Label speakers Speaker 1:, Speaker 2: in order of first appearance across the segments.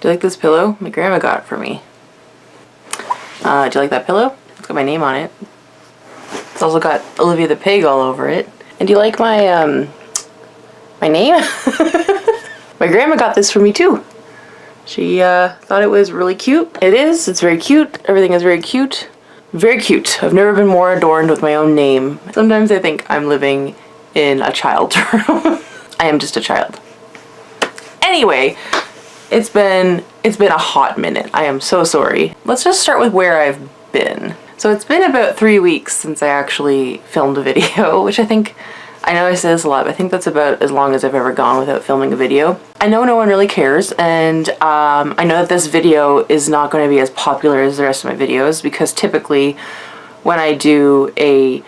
Speaker 1: Do you like this pillow? My grandma got it for me. Do you like that pillow? It's got my name on it. It's also got Olivia the Pig all over it. And do you like my, my name? My grandma got this for me too. She thought it was really cute. It is. It's very cute. Everything is very cute. Very cute. I've never been more adorned with my own name. Sometimes I think I'm living in a child's room. I am just a child. Anyway, it's been a hot minute. I am so sorry. Let's just start with where I've been. So it's been about 3 weeks since I actually filmed a video, which I know I say this a lot, but I think that's about as long as I've ever gone without filming a video. I know no one really cares, and I know that this video is not going to be as popular as the rest of my videos, because typically when I do a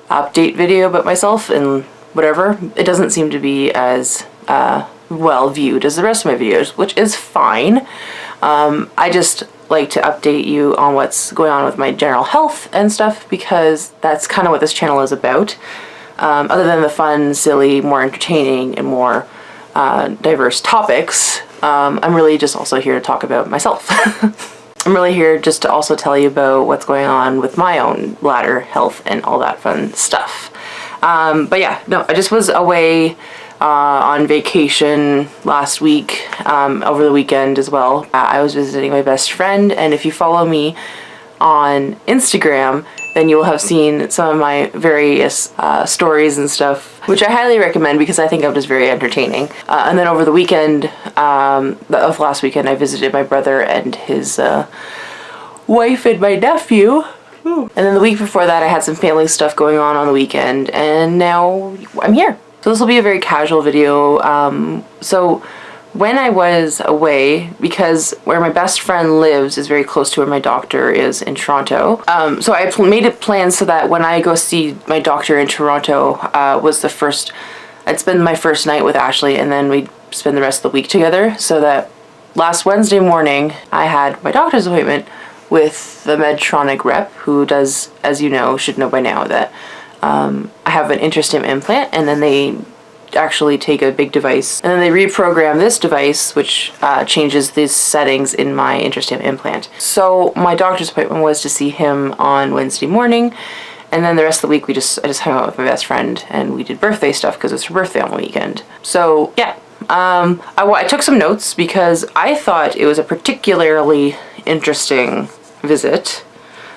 Speaker 1: update video about myself and whatever, it doesn't seem to be as well viewed as the rest of my videos, which is fine. I just like to update you on what's going on with my general health and stuff, because that's kind of what this channel is about. Other than the fun, silly, more entertaining, and more diverse topics, I'm really just also here to talk about myself. I'm really here just to also tell you about what's going on with my own bladder health and all that fun stuff. But yeah, no, I just was away on vacation last week, over the weekend as well. I was visiting my best friend, and if you follow me on Instagram, then you will have seen some of my various stories and stuff, which I highly recommend because I think I'm just very entertaining. And then over the weekend, of last weekend, I visited my brother and his wife and my nephew. Ooh. And then the week before that, I had some family stuff going on the weekend, and now I'm here. So this will be a very casual video. So when I was away, because where my best friend lives is very close to where my doctor is in Toronto, so I made it planned so that when I go see my doctor in Toronto, I'd spend my first night with Ashley, and then we'd spend the rest of the week together, so that last Wednesday morning I had my doctor's appointment with the Medtronic rep, who does, as you know, should know by now, that I have an InterStim implant, and then they actually take a big device and then they reprogram this device, which changes these settings in my InterStim implant. So my doctor's appointment was to see him on Wednesday morning, and then the rest of the week I just hung out with my best friend and we did birthday stuff because it's her birthday on the weekend. So yeah, I took some notes because I thought it was a particularly interesting visit,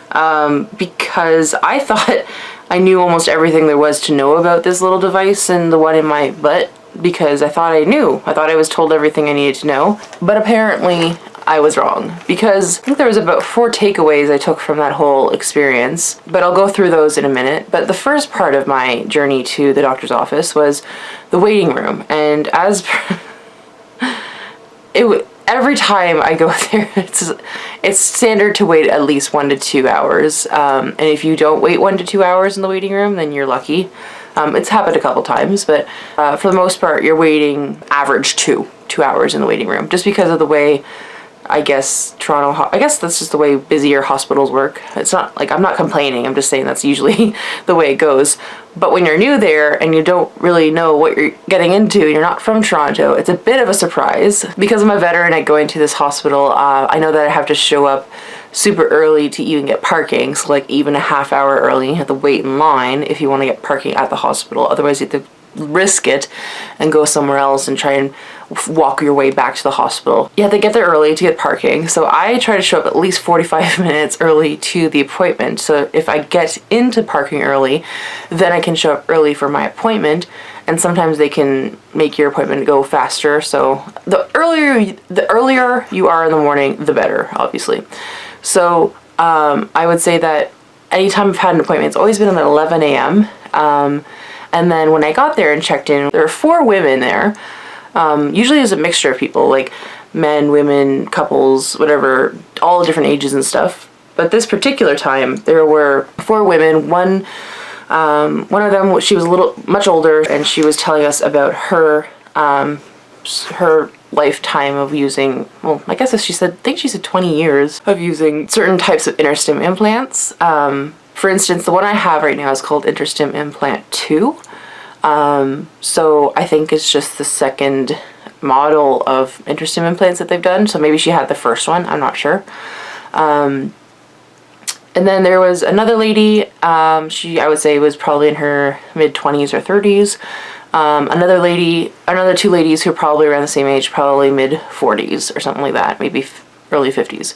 Speaker 1: because I thought I knew almost everything there was to know about this little device and the one in my butt, because I thought I knew. I thought I was told everything I needed to know, but apparently I was wrong, because I think there was about 4 takeaways I took from that whole experience, but I'll go through those in a minute. But the first part of my journey to the doctor's office was the waiting room, and every time I go there, it's standard to wait at least 1 to 2 hours. And if you don't wait 1 to 2 hours in the waiting room, then you're lucky. It's happened a couple times, but for the most part, you're waiting average 2 hours in the waiting room, just because of the way, I guess, I guess that's just the way busier hospitals work. It's not like I'm not complaining, I'm just saying that's usually the way it goes. But when you're new there and you don't really know what you're getting into, you're not from Toronto, it's a bit of a surprise. Because I'm a veteran at going to this hospital, I know that I have to show up super early to even get parking, so like even a half hour early. You have to wait in line if you want to get parking at the hospital, otherwise you have to risk it and go somewhere else and try and walk your way back to the hospital. You have to get there early to get parking, so I try to show up at least 45 minutes early to the appointment, so if I get into parking early, then I can show up early for my appointment. And sometimes they can make your appointment go faster, so the earlier you are in the morning, the better, obviously. So I would say that anytime I've had an appointment, it's always been at 11 a.m. And then when I got there and checked in, there were 4 women there. Usually there's a mixture of people, like men, women, couples, whatever, all different ages and stuff. But this particular time, there were 4 women. One of them, she was much older, and she was telling us about her lifetime of using, well, I guess I think she said 20 years of using certain types of InterStim implants. For instance, the one I have right now is called InterStim Implant 2. So I think it's just the second model of InterStim implants that they've done. So maybe she had the first one, I'm not sure. And then there was another lady, she, I would say, was probably in her mid-20s or 30s. Another two ladies who are probably around the same age, probably mid-40s or something like that, maybe early 50s.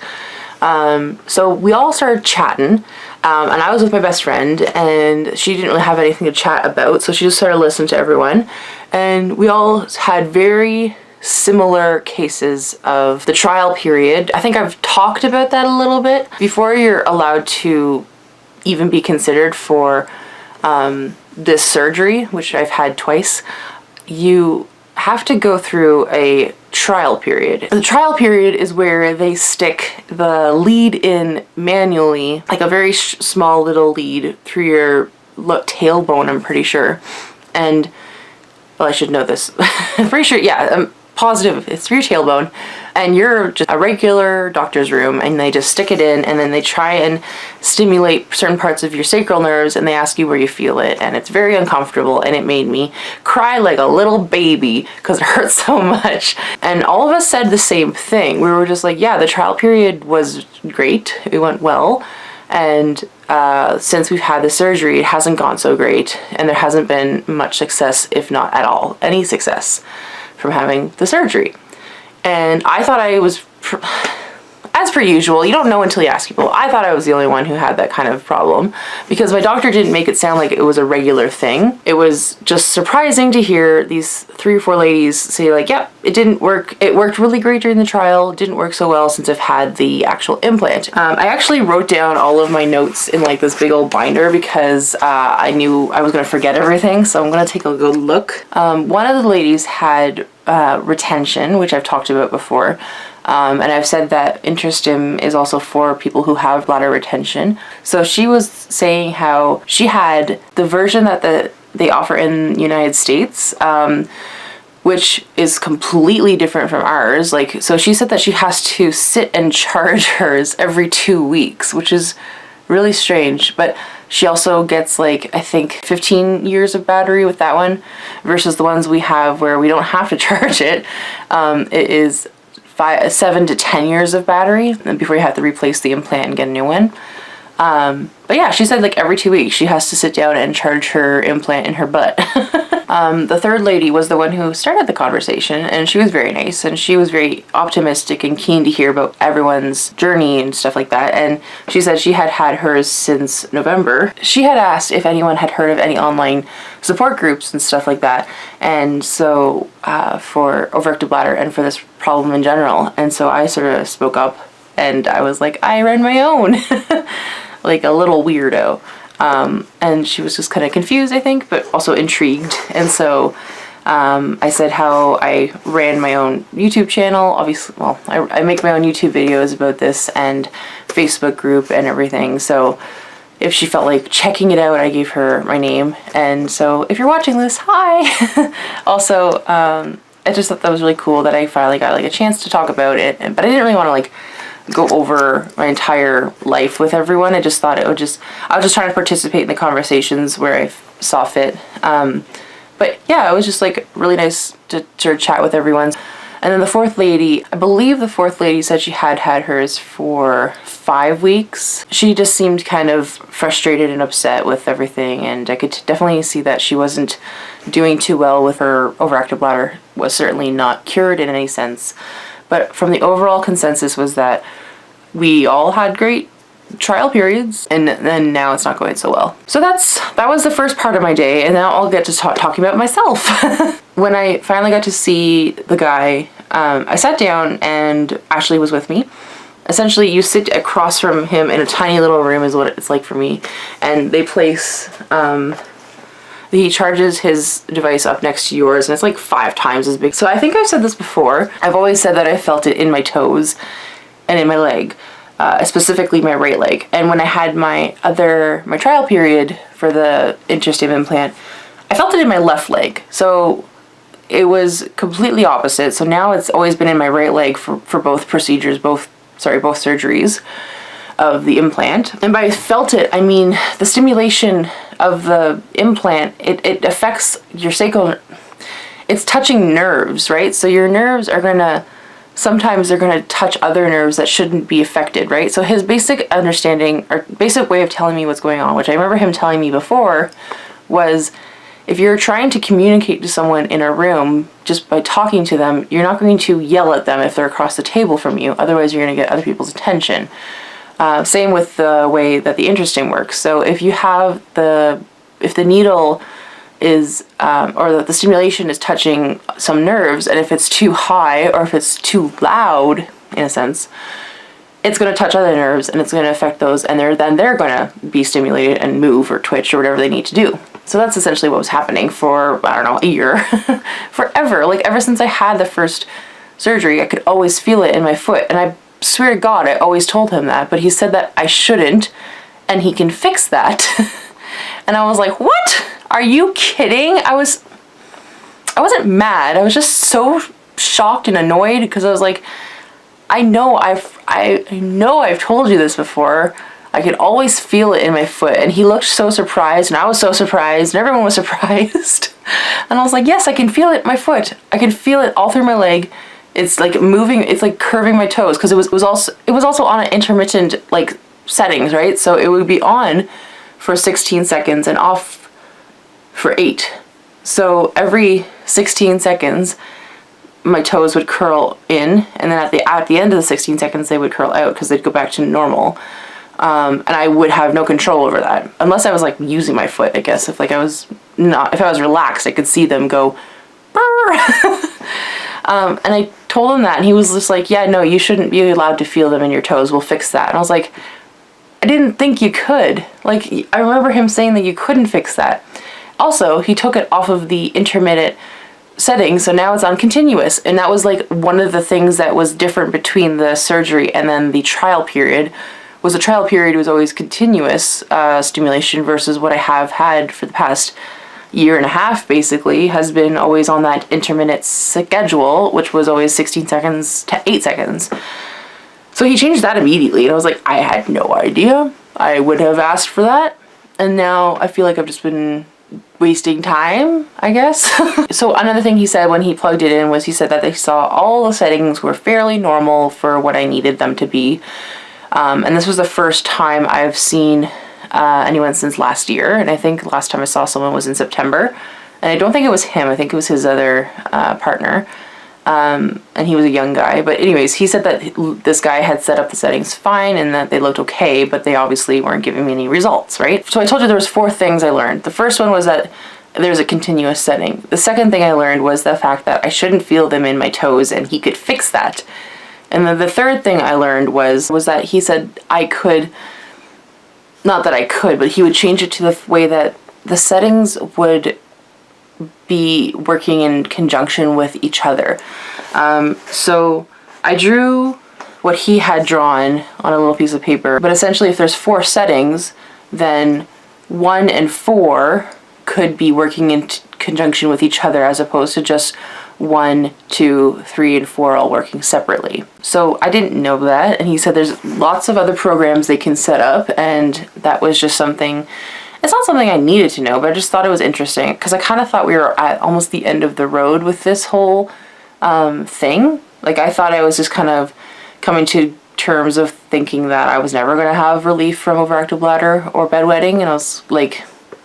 Speaker 1: So we all started chatting, and I was with my best friend, and she didn't really have anything to chat about, so she just started listening to everyone. And we all had very similar cases of the trial period. I think I've talked about that a little bit. Before you're allowed to even be considered for this surgery, which I've had twice, you have to go through a trial period. The trial period is where they stick the lead in manually, like a very small little lead through your tailbone, I'm pretty sure. And, well, I should know this. I'm pretty sure, yeah, I'm positive it's through your tailbone. And you're just a regular doctor's room, and they just stick it in, and then they try and stimulate certain parts of your sacral nerves, and they ask you where you feel it, and it's very uncomfortable, and it made me cry like a little baby because it hurts so much. And all of us said the same thing. We were just like, yeah, the trial period was great. It went well. And since we've had the surgery, it hasn't gone so great, and there hasn't been much success, if not at all, any success from having the surgery. And I thought I was, as per usual, you don't know until you ask people. I thought I was the only one who had that kind of problem because my doctor didn't make it sound like it was a regular thing. It was just surprising to hear these 3 or 4 ladies say like, yep, it didn't work. It worked really great during the trial. It didn't work so well since I've had the actual implant. I actually wrote down all of my notes in like this big old binder because I knew I was going to forget everything. So I'm going to take a good look. One of the ladies had retention, which I've talked about before. And I've said that InterStim is also for people who have bladder retention. So she was saying how she had the version that they offer in the United States, which is completely different from ours. Like, so she said that she has to sit and charge hers every 2 weeks, which is really strange. But she also gets like, I think 15 years of battery with that one versus the ones we have where we don't have to charge it. It is 7 to 10 years of battery before you have to replace the implant and get a new one. But yeah, she said like every 2 weeks she has to sit down and charge her implant in her butt. The third lady was the one who started the conversation, and she was very nice, and she was very optimistic and keen to hear about everyone's journey and stuff like that. And she said she had had hers since November. She had asked if anyone had heard of any online support groups and stuff like that, and so for overactive bladder and for this problem in general. And so I sort of spoke up, and I was like, I ran my own. Like a little weirdo. And she was just kind of confused, I think, but also intrigued. And so I said how I ran my own YouTube channel. Obviously, well, I make my own YouTube videos about this and Facebook group and everything. So if she felt like checking it out, I gave her my name. And so if you're watching this, hi! Also, I just thought that was really cool that I finally got like a chance to talk about it. But I didn't really want to like go over my entire life with everyone. I just thought I was just trying to participate in the conversations where I saw fit. But yeah, it was just like really nice to chat with everyone. And then the fourth lady, I believe the fourth lady said she had had hers for 5 weeks. She just seemed kind of frustrated and upset with everything, and I could definitely see that she wasn't doing too well with her overactive bladder. Was certainly not cured in any sense. But from the overall consensus was that we all had great trial periods, and then now it's not going so well. So that was the first part of my day, and now I'll get to talking about myself. When I finally got to see the guy, I sat down and Ashley was with me. Essentially, you sit across from him in a tiny little room is what it's like for me, and they place he charges his device up next to yours, and it's like 5 times as big. So I think I've said this before. I've always said that I felt it in my toes and in my leg, specifically my right leg. And when I had my trial period for the InterStim implant, I felt it in my left leg. So it was completely opposite. So now it's always been in my right leg for both procedures, both surgeries of the implant. And by felt it, I mean the stimulation of the implant, it affects your sacral, it's touching nerves, right? So your nerves are gonna, sometimes they're gonna touch other nerves that shouldn't be affected, right? So his basic understanding, or basic way of telling me what's going on, which I remember him telling me before, was if you're trying to communicate to someone in a room just by talking to them, you're not going to yell at them if they're across the table from you. Otherwise, you're going to get other people's attention. Same with the way that the interesting works. So if you have if the needle is, or the stimulation is touching some nerves, and if it's too high or if it's too loud, in a sense, it's going to touch other nerves and it's going to affect those, and then they're going to be stimulated and move or twitch or whatever they need to do. So that's essentially what was happening for, I don't know, a year. Forever. Like, ever since I had the first surgery, I could always feel it in my foot. And I swear to God, I always told him that. But he said that I shouldn't, and he can fix that. And I was like, what? Are you kidding? I wasn't mad. I was just so shocked and annoyed, because I was like, I know I've told you this before. I could always feel it in my foot. And he looked so surprised, and I was so surprised, and everyone was surprised. And I was like, yes, I can feel it in my foot. I can feel it all through my leg. It's like moving, it's like curving my toes, because it was also on an intermittent like settings, right? So it would be on for 16 seconds and off for 8. So every 16 seconds my toes would curl in, and then at the end of the 16 seconds they would curl out, because they'd go back to normal. And I would have no control over that, unless I was like using my foot, I guess. If I was relaxed, I could see them go and I told him that, and he was just like, yeah, no, you shouldn't be allowed to feel them in your toes, we'll fix that. And I was like, I didn't think you could. Like, I remember him saying that you couldn't fix that. Also, he took it off of the intermittent setting, so now it's on continuous. And that was like one of the things that was different between the surgery and then the trial period. The trial period was always continuous stimulation, versus what I have had for the past year and a half, basically, has been always on that intermittent schedule, which was always 16 seconds to 8 seconds. So he changed that immediately, and I was like, I had no idea. I would have asked for that, and now I feel like I've just been wasting time, I guess. So another thing he said when he plugged it in was, he said that they saw all the settings were fairly normal for what I needed them to be. And this was the first time I've seen anyone since last year, and I think the last time I saw someone was in September, and I don't think it was him, I think it was his other partner, and he was a young guy. But anyways, he said that this guy had set up the settings fine and that they looked okay, but they obviously weren't giving me any results, right? So I told you there was 4 things I learned. The first one was that there's a continuous setting. The second thing I learned was the fact that I shouldn't feel them in my toes, and he could fix that. And then the third thing I learned was that he said I could, not that I could, but he would change it to the way that the settings would be working in conjunction with each other. So I drew what he had drawn on a little piece of paper, but essentially if there's 4 settings, then 1 and 4 could be working in conjunction with each other, as opposed to just 1, 2, 3, and 4 all working separately. So I didn't know that, and he said there's lots of other programs they can set up, and that was just something, it's not something I needed to know, but I just thought it was interesting, because I kind of thought we were at almost the end of the road with this whole thing. Like, I thought I was just kind of coming to terms of thinking that I was never going to have relief from overactive bladder or bedwetting, and I was like,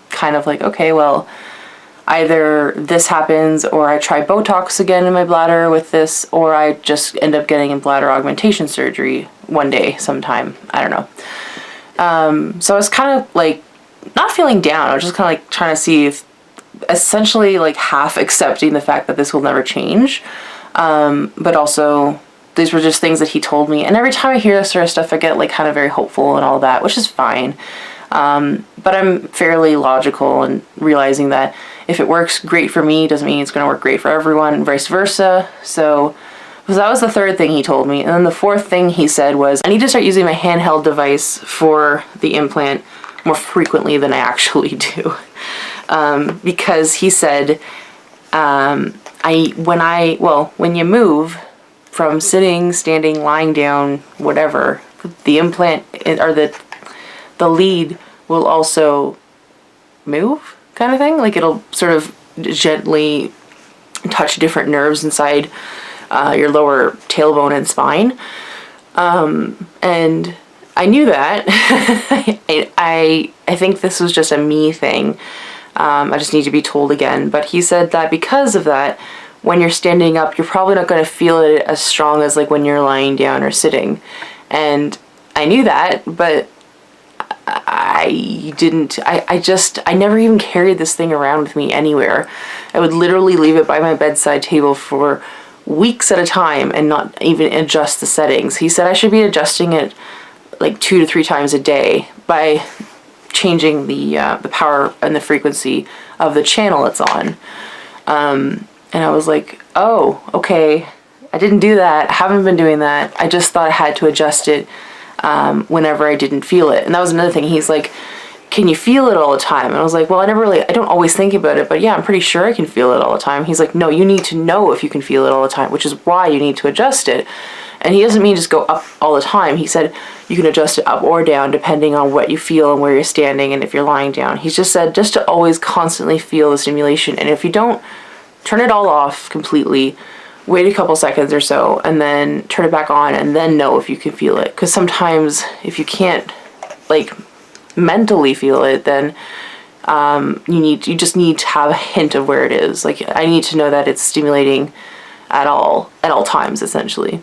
Speaker 1: kind of like, okay, well, either this happens, or I try Botox again in my bladder with this, or I just end up getting a bladder augmentation surgery one day sometime. I don't know. So I was kind of like not feeling down. I was just kind of like trying to see if, essentially like half accepting the fact that this will never change. But also these were just things that he told me. And every time I hear this sort of stuff, I get like kind of very hopeful and all that, which is fine. But I'm fairly logical in realizing that if it works great for me, doesn't mean it's going to work great for everyone, and vice versa. So that was the third thing he told me. And then the fourth thing he said was, I need to start using my handheld device for the implant more frequently than I actually do. Because he said, when you move from sitting, standing, lying down, whatever, the implant, or the lead will also move, kind of thing. Like, it'll sort of gently touch different nerves inside your lower tailbone and spine. And I knew that. I think this was just a me thing. I just need to be told again. But he said that because of that, when you're standing up, you're probably not going to feel it as strong as like when you're lying down or sitting. And I knew that, but I didn't, I never even carried this thing around with me anywhere. I would literally leave it by my bedside table for weeks at a time and not even adjust the settings. He said I should be adjusting it like 2 to 3 times a day by changing the power and the frequency of the channel it's on. And I was like, oh, okay, I didn't do that. I haven't been doing that. I just thought I had to adjust it whenever I didn't feel it. And that was another thing. He's like, can you feel it all the time? And I was like, well, I don't always think about it, but yeah, I'm pretty sure I can feel it all the time. He's like, no, you need to know if you can feel it all the time, which is why you need to adjust it. And he doesn't mean just go up all the time. He said you can adjust it up or down depending on what you feel and where you're standing and if you're lying down. He's just said just to always constantly feel the stimulation. And if you don't, turn it all off completely, wait a couple seconds or so, and then turn it back on and then know if you can feel it. Because sometimes if you can't like mentally feel it, then you just need to have a hint of where it is. Like I need to know that it's stimulating at all times, essentially.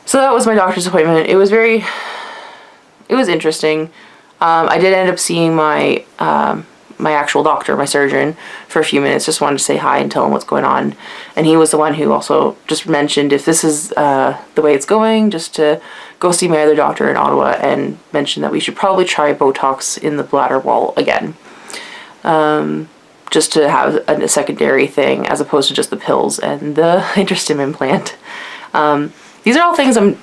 Speaker 1: So that was my doctor's appointment. It was interesting. I did end up seeing my my actual doctor, my surgeon, for a few minutes. Just wanted to say hi and tell him what's going on. And he was the one who also just mentioned if this is the way it's going, just to go see my other doctor in Ottawa and mention that we should probably try Botox in the bladder wall again. Just to have a secondary thing as opposed to just the pills and the InterStim implant. These are all things I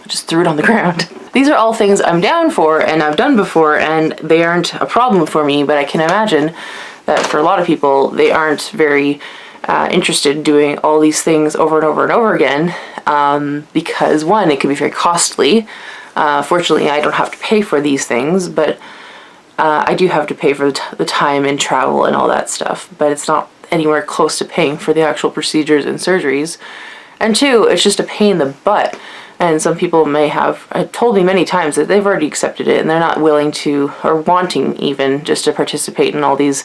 Speaker 1: just threw it on the ground. These are all things I'm down for and I've done before, and they aren't a problem for me, but I can imagine that for a lot of people, they aren't very interested in doing all these things over and over and over again, because one, it can be very costly. Fortunately, I don't have to pay for these things, but I do have to pay for the time and travel and all that stuff, but it's not anywhere close to paying for the actual procedures and surgeries. And two, it's just a pain in the butt. And some people may have told me many times that they've already accepted it and they're not willing to, or wanting even, just to participate in all these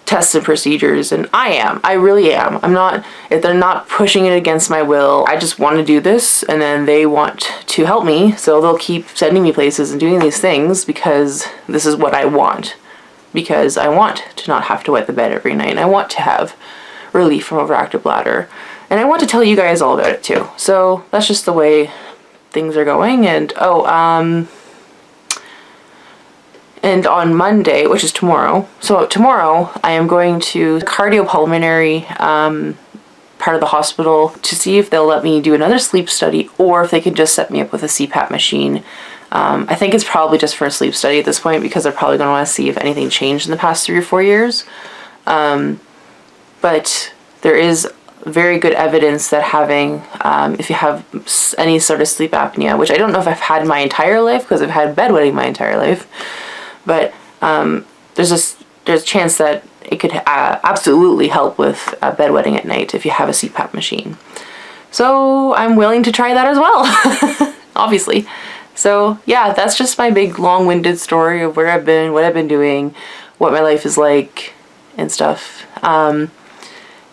Speaker 1: tests and procedures. And I really am. I'm not, if they're not pushing it against my will, I just want to do this, and then they want to help me, so they'll keep sending me places and doing these things because this is what I want. Because I want to not have to wet the bed every night, and I want to have relief from overactive bladder. And I want to tell you guys all about it too. So that's just the way things are going. And and on Monday, which is tomorrow, so tomorrow I am going to the cardiopulmonary part of the hospital to see if they'll let me do another sleep study or if they can just set me up with a CPAP machine. I think it's probably just for a sleep study at this point because they're probably going to want to see if anything changed in the past 3 or 4 years. But there is very good evidence that having, if you have any sort of sleep apnea, which I don't know if I've had my entire life because I've had bedwetting my entire life, but there's a chance that it could absolutely help with bedwetting at night if you have a CPAP machine. So I'm willing to try that as well, obviously. So yeah, that's just my big long-winded story of where I've been, what I've been doing, what my life is like, and stuff.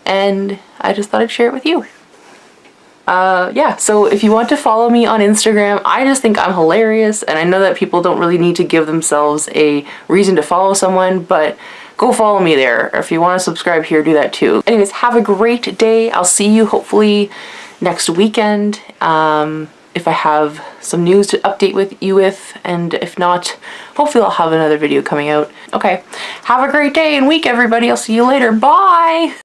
Speaker 1: And I just thought I'd share it with you. Yeah, so if you want to follow me on Instagram, I just think I'm hilarious, and I know that people don't really need to give themselves a reason to follow someone, but go follow me there. Or if you want to subscribe here, do that too. Anyways, have a great day. I'll see you hopefully next weekend. If I have some news to update with you with, and if not, hopefully I'll have another video coming out. Okay, have a great day and week, everybody. I'll see you later. Bye!